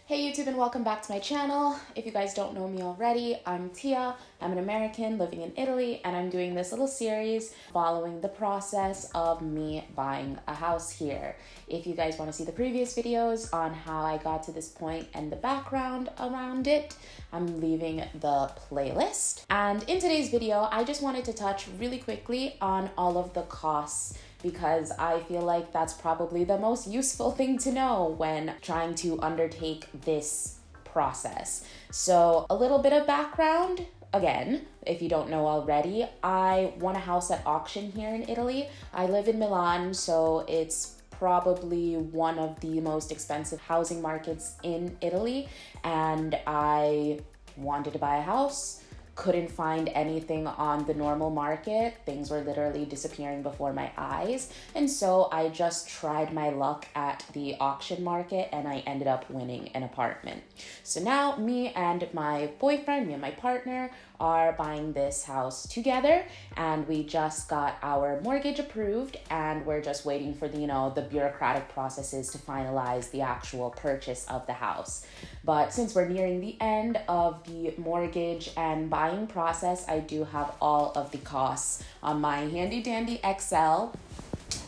Hey YouTube, and welcome back to my channel. If you guys don't know me already, I'm Tia. I'm an American living in Italy, and I'm doing this little series following the process of me buying a house here. If you guys want to see the previous videos on how I got to this point and the background around it, I'm leaving the playlist. And in today's video, I just wanted to touch really quickly on all of the costs, because I feel like that's probably the most useful thing to know when trying to undertake this process. So a little bit of background. Again, if you don't know already, I won a house at auction here in Italy. I live in Milan, so it's probably one of the most expensive housing markets in Italy, and I wanted to buy a house. Couldn't find anything on the normal market. Things were literally disappearing before my eyes. And so I just tried my luck at the auction market and I ended up winning an apartment. So now me and my boyfriend, me and my partner, are buying this house together, and we just got our mortgage approved, and we're just waiting for the bureaucratic processes to finalize the actual purchase of the house. But since we're nearing the end of the mortgage and buying process, I do have all of the costs on my handy dandy Excel.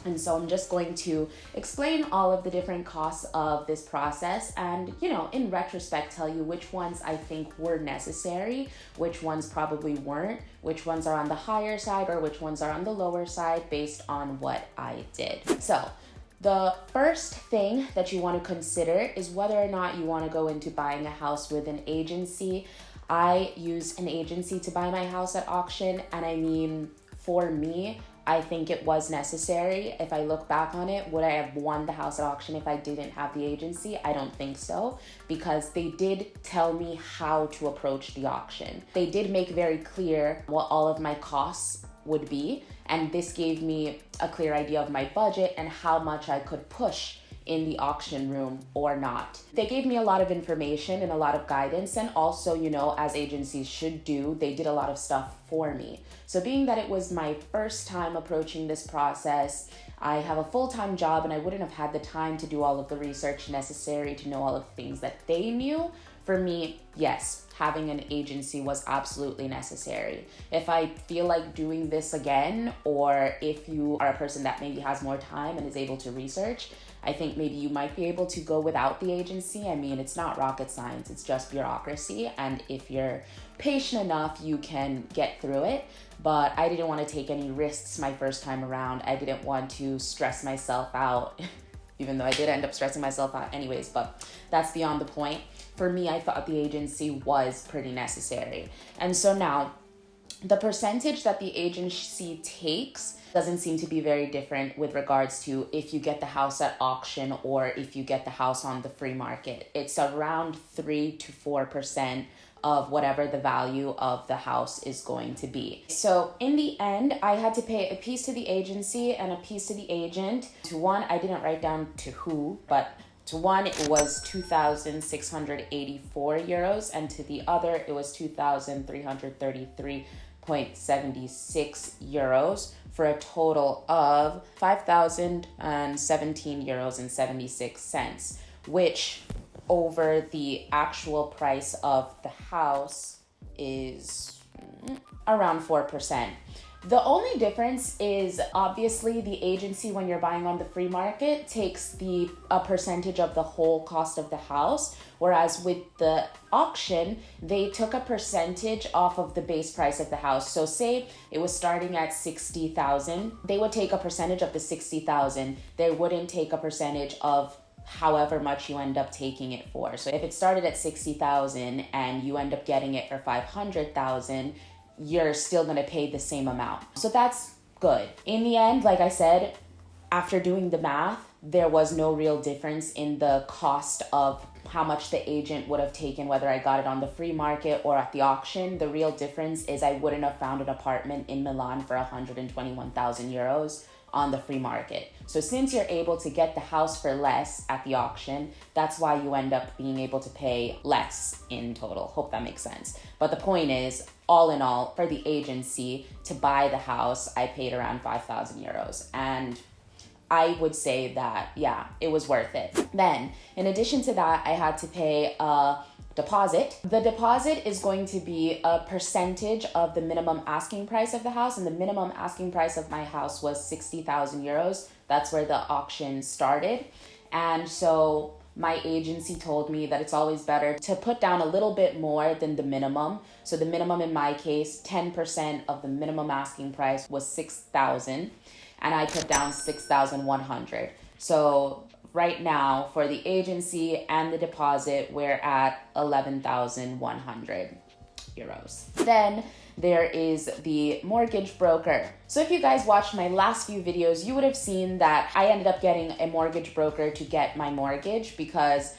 And so I'm just going to explain all of the different costs of this process and, in retrospect, tell you which ones I think were necessary, which ones probably weren't, which ones are on the higher side or which ones are on the lower side based on what I did. So the first thing that you want to consider is whether or not you want to go into buying a house with an agency. I use an agency to buy my house at auction, and for me, I think it was necessary. If I look back on it, would I have won the house at auction if I didn't have the agency? I don't think so, because they did tell me how to approach the auction. They did make very clear what all of my costs would be, and this gave me a clear idea of my budget and how much I could push in the auction room or not. They gave me a lot of information and a lot of guidance, and also, as agencies should do, they did a lot of stuff for me. So being that it was my first time approaching this process, I have a full-time job and I wouldn't have had the time to do all of the research necessary to know all of the things that they knew. For me, yes, having an agency was absolutely necessary. If I feel like doing this again, or if you are a person that maybe has more time and is able to research, I think maybe you might be able to go without the agency. It's not rocket science, it's just bureaucracy. And if you're patient enough, you can get through it. But I didn't want to take any risks my first time around. I didn't want to stress myself out, even though I did end up stressing myself out anyways, but that's beyond the point. For me, I thought the agency was pretty necessary. And so now, the percentage that the agency takes doesn't seem to be very different with regards to if you get the house at auction or if you get the house on the free market. It's around 3 to 4% of whatever the value of the house is going to be. So in the end, I had to pay a piece to the agency and a piece to the agent. To one, I didn't write down to who, but to one, it was 2,684 euros, and to the other, it was 2,333.76 euros, for a total of 5,017 euros and 76 cents, which over the actual price of the house is around 4%. The only difference is obviously the agency, when you're buying on the free market, takes a percentage of the whole cost of the house, whereas with the auction, they took a percentage off of the base price of the house. So say it was starting at 60,000, they would take a percentage of the 60,000. They wouldn't take a percentage of however much you end up taking it for. So if it started at 60,000 and you end up getting it for 500,000, you're still gonna pay the same amount. So that's good. In the end, like I said, after doing the math, there was no real difference in the cost of how much the agent would have taken, whether I got it on the free market or at the auction. The real difference is I wouldn't have found an apartment in Milan for 121,000 euros on the free market. So since you're able to get the house for less at the auction, that's why you end up being able to pay less in total. Hope that makes sense. But the point is, all in all, for the agency to buy the house, I paid around 5,000 euros. And I would say that, yeah, it was worth it. Then, in addition to that, I had to pay a deposit. The deposit is going to be a percentage of the minimum asking price of the house, and the minimum asking price of my house was 60,000 euros. That's where the auction started. And so my agency told me that it's always better to put down a little bit more than the minimum. So the minimum in my case, 10% of the minimum asking price was 6,000, and I put down 6,100. So right now for the agency and the deposit, we're at 11,100 euros. Then there is the mortgage broker. So if you guys watched my last few videos, you would have seen that I ended up getting a mortgage broker to get my mortgage because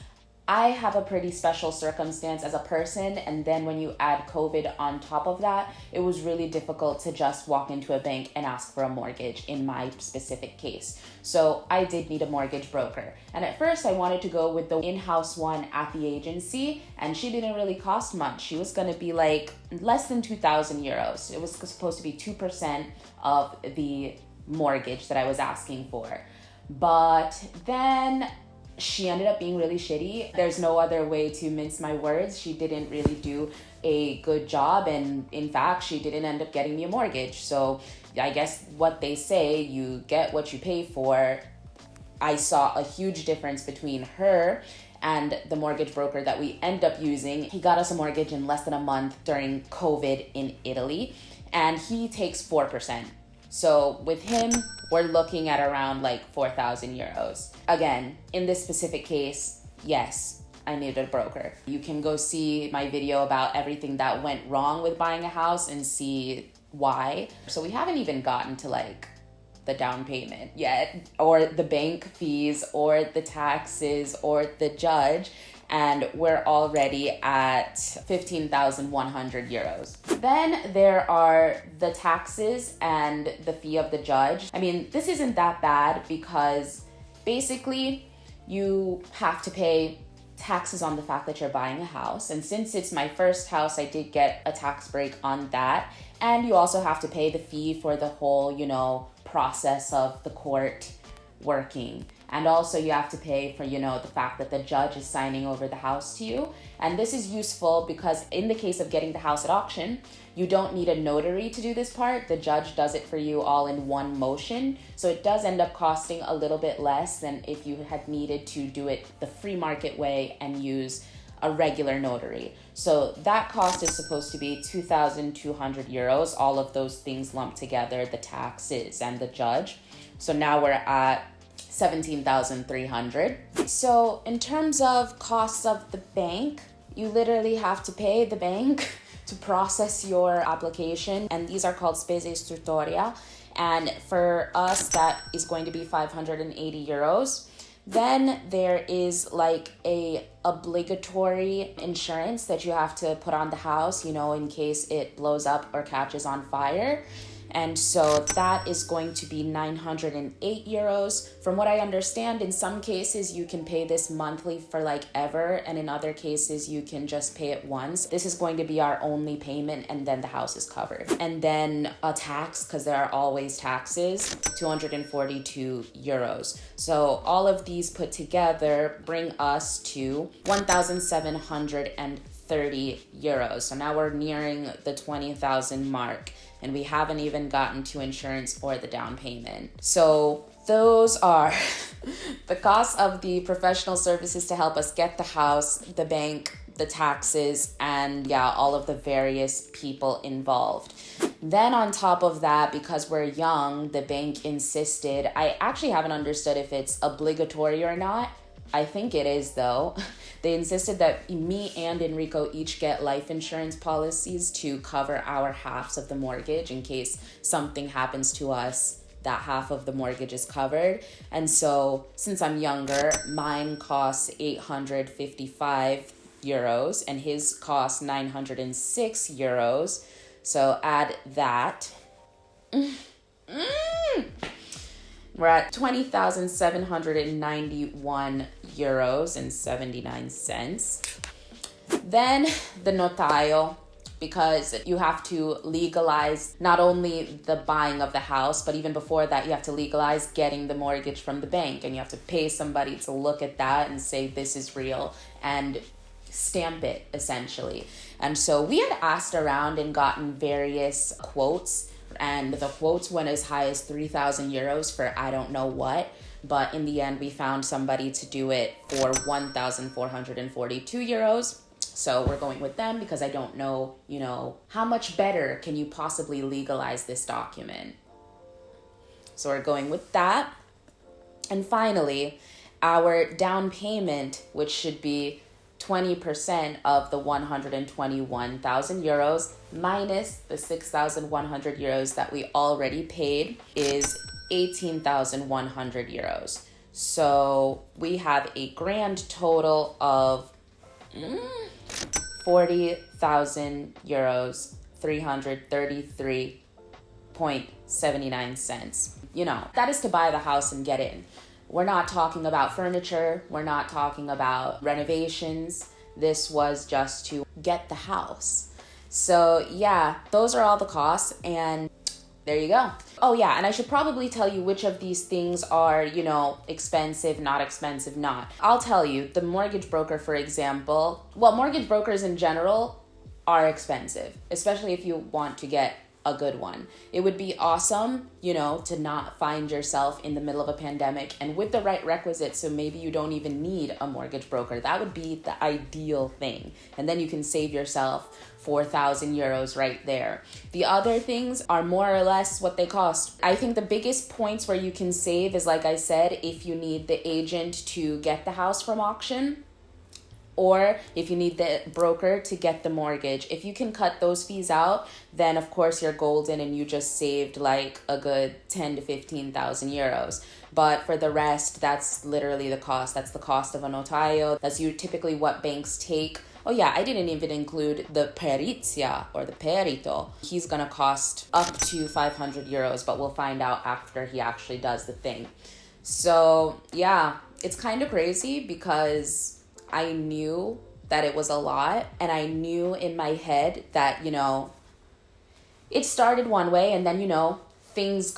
I have a pretty special circumstance as a person, and then when you add COVID on top of that, it was really difficult to just walk into a bank and ask for a mortgage in my specific case. So I did need a mortgage broker. And at first I wanted to go with the in-house one at the agency, and she didn't really cost much. She was gonna be like less than 2,000 euros. It was supposed to be 2% of the mortgage that I was asking for. But then she ended up being really shitty. There's no other way to mince my words. She didn't really do a good job, and in fact, she didn't end up getting me a mortgage. So I guess what they say, you get what you pay for. I saw a huge difference between her and the mortgage broker that we end up using. He got us a mortgage in less than a month during COVID in Italy, and he takes 4%. So with him, we're looking at around like 4,000 euros. Again, in this specific case, yes, I needed a broker. You can go see my video about everything that went wrong with buying a house and see why. So we haven't even gotten to like the down payment yet, or the bank fees, or the taxes, or the judge. And we're already at 15,100 euros. Then there are the taxes and the fee of the judge. I mean, this isn't that bad because basically you have to pay taxes on the fact that you're buying a house. And since it's my first house, I did get a tax break on that. And you also have to pay the fee for the whole, process of the court working. And also you have to pay for, the fact that the judge is signing over the house to you. And this is useful because in the case of getting the house at auction, you don't need a notary to do this part. The judge does it for you all in one motion. So it does end up costing a little bit less than if you had needed to do it the free market way and use a regular notary. So that cost is supposed to be 2,200 euros, all of those things lumped together, the taxes and the judge. So now we're at 17,300. So in terms of costs of the bank, you literally have to pay the bank to process your application, and these are called spese istruttoria. And for us, that is going to be 580 euros. Then there is like a obligatory insurance that you have to put on the house, in case it blows up or catches on fire. And so that is going to be 908 euros. From what I understand, in some cases you can pay this monthly for like ever, and in other cases you can just pay it once. This is going to be our only payment, and then the house is covered. And then a tax, because there are always taxes, 242 euros. So all of these put together bring us to 1,730 euros. So now we're nearing the 20,000 mark, and we haven't even gotten to insurance or the down payment. So those are the costs of the professional services to help us get the house, the bank, the taxes, and all of the various people involved. Then on top of that, because we're young, the bank insisted, I actually haven't understood if it's obligatory or not. I think it is though. They insisted that me and Enrico each get life insurance policies to cover our halves of the mortgage in case something happens to us. That half of the mortgage is covered. And so since I'm younger, mine costs 855 euros and his costs 906 euros. So add that. We're at 20,791 euros and 79 cents. Then the Notaio. because you have to legalize not only the buying of the house, but even before that, you have to legalize getting the mortgage from the bank, and you have to pay somebody to look at that and say this is real and stamp it, essentially. And so we had asked around and gotten various quotes, and the quotes went as high as 3,000 euros for I don't know what. But in the end, we found somebody to do it for 1,442 euros. So we're going with them because I don't know, how much better can you possibly legalize this document? So we're going with that. And finally, our down payment, which should be 20% of the 121,000 euros minus the 6,100 euros that we already paid, is 18,100 euros. So we have a grand total of 40,000 euros, 333.79 cents. That is to buy the house and get in. We're not talking about furniture. We're not talking about renovations. This was just to get the house. So yeah, those are all the costs, and there you go. Oh yeah, and I should probably tell you which of these things are, expensive, not expensive, not. I'll tell you, the mortgage broker, for example, mortgage brokers in general are expensive, especially if you want to get a good one. It would be awesome, to not find yourself in the middle of a pandemic and with the right requisites, so maybe you don't even need a mortgage broker. That would be the ideal thing. And then you can save yourself 4,000 euros right there. The other things are more or less what they cost. I think the biggest points where you can save is, like I said, if you need the agent to get the house from auction, or if you need the broker to get the mortgage. If you can cut those fees out, then of course you're golden and you just saved like a good 10 to 15,000 euros. But for the rest, that's literally the cost. That's the cost of a notaio. That's typically what banks take. Oh yeah, I didn't even include the perizia or the perito. He's gonna cost up to 500 euros, but we'll find out after he actually does the thing. So yeah, it's kind of crazy because I knew that it was a lot, and I knew in my head that, it started one way and then, things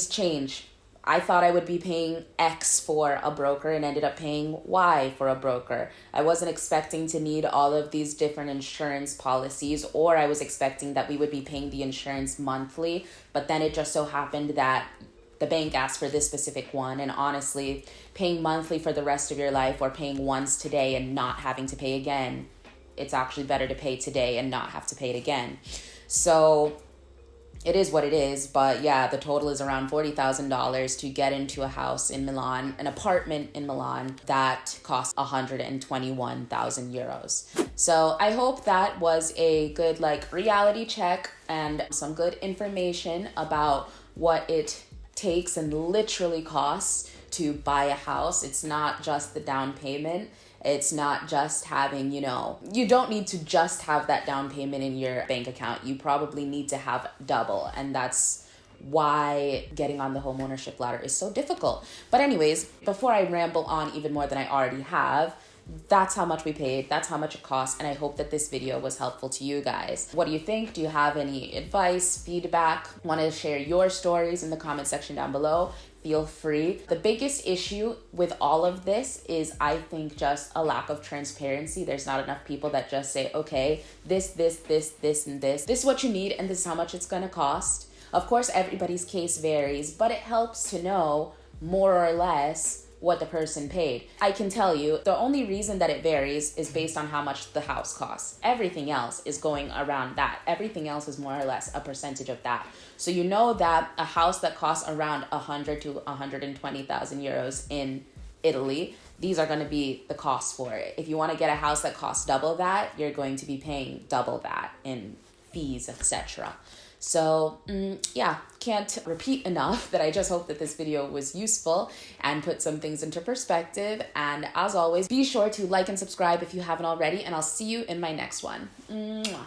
change. I thought I would be paying X for a broker and ended up paying Y for a broker. I wasn't expecting to need all of these different insurance policies, or I was expecting that we would be paying the insurance monthly, but then it just so happened that the bank asked for this specific one, and honestly, paying monthly for the rest of your life or paying once today and not having to pay again, it's actually better to pay today and not have to pay it again. So it is what it is, but yeah, the total is around $40,000 to get into a house in Milan, an apartment in Milan that costs 121,000 euros. So I hope that was a good reality check and some good information about what it takes and literally costs to buy a house. It's not just the down payment. It's not just having, you don't need to just have that down payment in your bank account. You probably need to have double. And that's why getting on the home ownership ladder is so difficult. But anyways, before I ramble on even more than I already have, that's how much we paid. That's how much it costs. And I hope that this video was helpful to you guys. What do you think? Do you have any advice, feedback? Want to share your stories in the comment section down below? Feel free. The biggest issue with all of this is, I think, just a lack of transparency. There's not enough people that just say, okay, this, and this. This is what you need and this is how much it's going to cost. Of course, everybody's case varies, but it helps to know more or less what the person paid. I can tell you, the only reason that it varies is based on how much the house costs. Everything else is going around that. Everything else is more or less a percentage of that. So you know that a house that costs around 100 to 120,000 euros in Italy, these are going to be the costs for it. If you want to get a house that costs double that, you're going to be paying double that in fees, etc. So yeah, can't repeat enough that I just hope that this video was useful and put some things into perspective. And as always, be sure to like and subscribe if you haven't already, and I'll see you in my next one. Mwah.